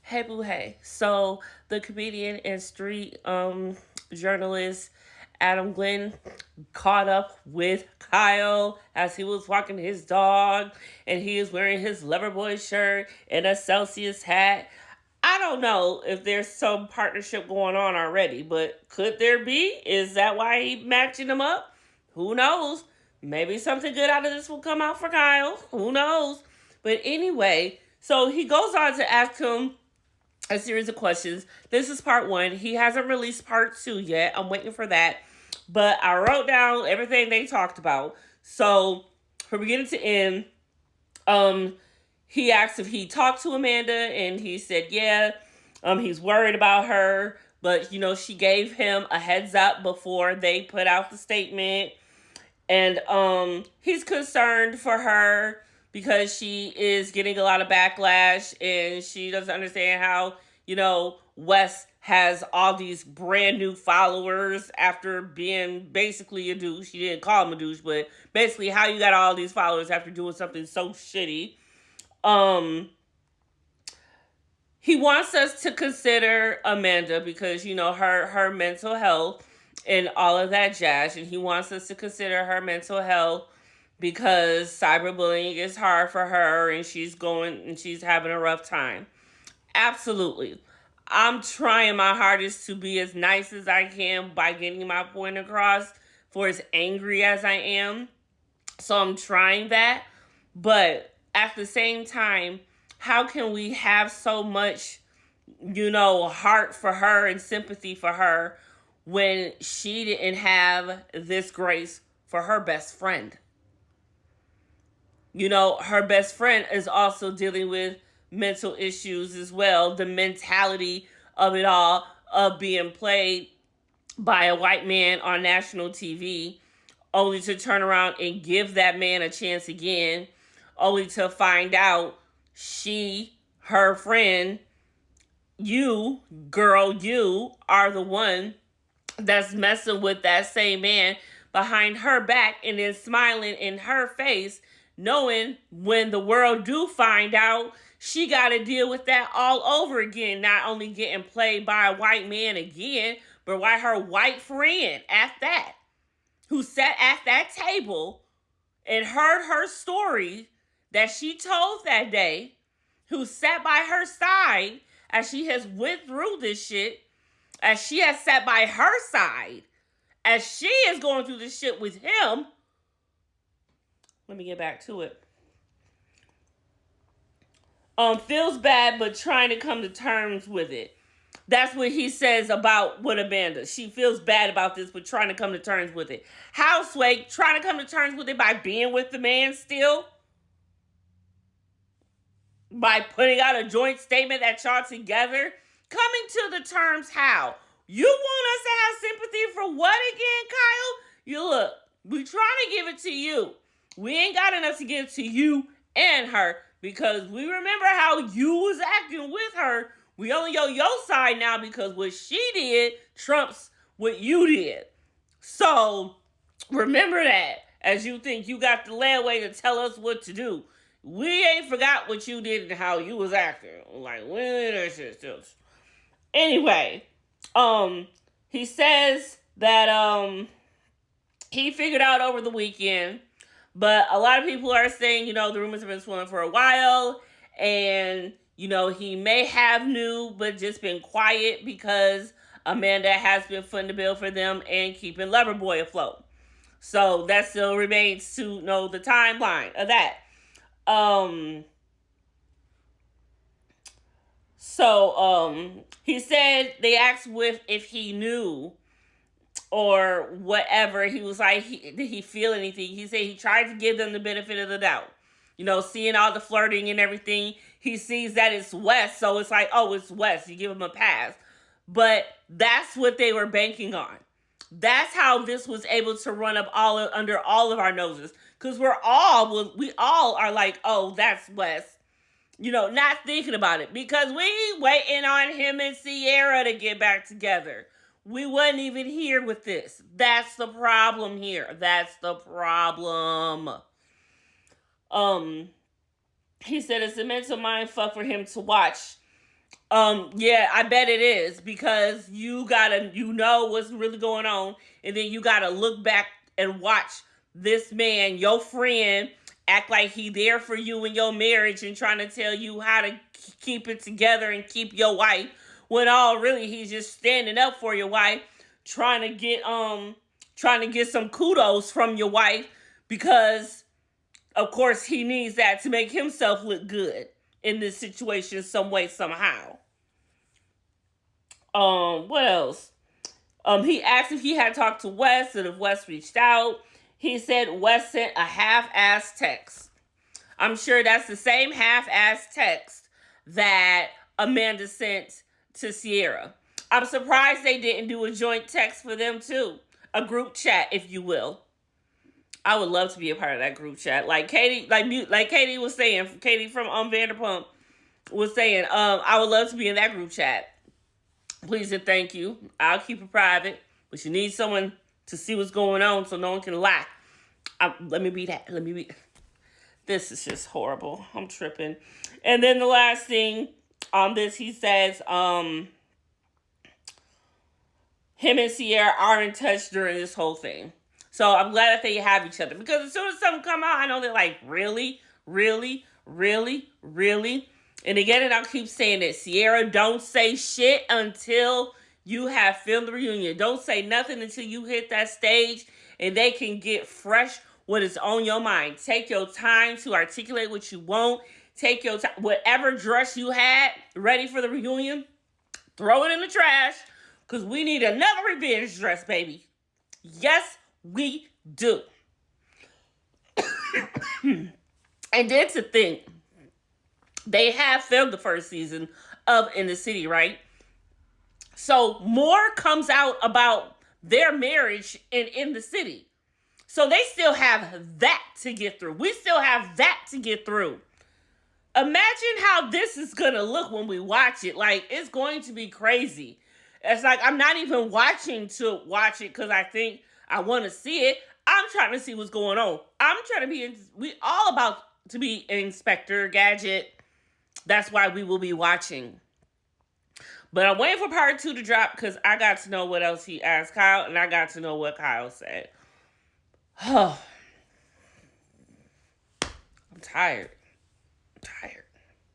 Hey boo hey. So the comedian and street journalist Adam Glenn caught up with Kyle as he was walking his dog and he is wearing his Loverboy shirt and a Celsius hat. I don't know if there's some partnership going on already, but could there be? Is that why he matching them up? Who knows? Maybe something good out of this will come out for Kyle. Who knows? But anyway, so he goes on to ask him a series of questions. This is part one. He hasn't released part two yet. I'm waiting for that. But I wrote down everything they talked about. So from beginning to end, um, he asked if he talked to Amanda, and he said, yeah. He's worried about her, but she gave him a heads up before they put out the statement. And he's concerned for her because she is getting a lot of backlash and she doesn't understand how, Wes has all these brand new followers after being basically a douche. He didn't call him a douche, but basically how you got all these followers after doing something so shitty. Um he wants us to consider Amanda because her mental health and all of that jazz, and he wants us to consider her mental health because cyberbullying is hard for her and she's having a rough time. Absolutely. I'm trying my hardest to be as nice as I can by getting my point across for as angry as I am. So I'm trying that. But at the same time, how can we have so much, heart for her and sympathy for her when she didn't have this grace for her best friend? Her best friend is also dealing with mental issues as well. The mentality of it all, of being played by a white man on national TV, only to turn around and give that man a chance again, only to find out her friend, you, girl, you are the one that's messing with that same man behind her back and then smiling in her face, knowing when the world do find out, she got to deal with that all over again. Not only getting played by a white man again, but by her white friend at that, who sat at that table and heard her story that she told that day, who sat by her side as she has went through this shit, as she has sat by her side, as she is going through this shit with him. Let me get back to it. Feels bad, but trying to come to terms with it. That's what he says about what Amanda. She feels bad about this, but trying to come to terms with it. How, Sway, trying to come to terms with it by being with the man still? By putting out a joint statement that y'all together? Coming to the terms how? You want us to have sympathy for what again, Kyle? You look, we trying to give it to you. We ain't got enough to give to you and her because we remember how you was acting with her. We only on your side now because what she did trumps what you did. So remember that as you think you got the leeway to tell us what to do. We ain't forgot what you did and how you was acting. Like, when that shit still. Anyway, he says that he figured out over the weekend, but a lot of people are saying, the rumors have been swirling for a while, and he may have knew, but just been quiet because Amanda has been footing the bill for them and keeping Loverboy afloat. So that still remains to know the timeline of that. He said they asked if he knew or whatever. He was like, did he feel anything? He said he tried to give them the benefit of the doubt. Seeing all the flirting and everything, he sees that it's Wes, so it's like, oh, it's Wes. You give him a pass. But that's what they were banking on. That's how this was able to run up under all of our noses. Because we all are like, oh, that's Wes. Not thinking about it. Because we waiting on him and Sierra to get back together. We wasn't even here with this. That's the problem here. That's the problem. He said it's a mental mind fuck for him to watch Yeah, I bet it is because you know what's really going on, and then you gotta look back and watch this man, your friend, act like he there for you in your marriage and trying to tell you how to keep it together and keep your wife, when all really he's just standing up for your wife, trying to get some kudos from your wife because of course he needs that to make himself look good in this situation some way somehow. What else? He asked if he had talked to Wes and if Wes reached out. He said Wes sent a half-ass text. I'm sure that's the same half-ass text that Amanda sent to Sierra. I'm surprised they didn't do a joint text for them too. A group chat, if you will. I would love to be a part of that group chat. Like Katie was saying, Katie from Vanderpump was saying, I would love to be in that group chat. Please and thank you. I'll keep it private, but you need someone to see what's going on so no one can lie. Let me be that. Let me be. This is just horrible. I'm tripping. And then the last thing on this, he says, him and Sierra are in touch during this whole thing. So I'm glad that they have each other. Because as soon as something come out, I know they're like, really? Really? Really? Really? And again, and I'll keep saying it. Sierra, don't say shit until you have filmed the reunion. Don't say nothing until you hit that stage and they can get fresh what is on your mind. Take your time to articulate what you want. Take your time. Whatever dress you had ready for the reunion, throw it in the trash because we need another revenge dress, baby. Yes, we do. And then to think, they have filmed the first season of In the City, right? So more comes out about their marriage in the city. So they still have that to get through. We still have that to get through. Imagine how this is going to look when we watch it. Like, it's going to be crazy. It's like, I'm not even watching to watch it because I think I want to see it. I'm trying to see what's going on. I'm trying to we all about to be Inspector Gadget. That's why we will be watching. But I'm waiting for part 2 to drop because I got to know what else he asked Kyle, and I got to know what Kyle said. I'm tired. I'm tired.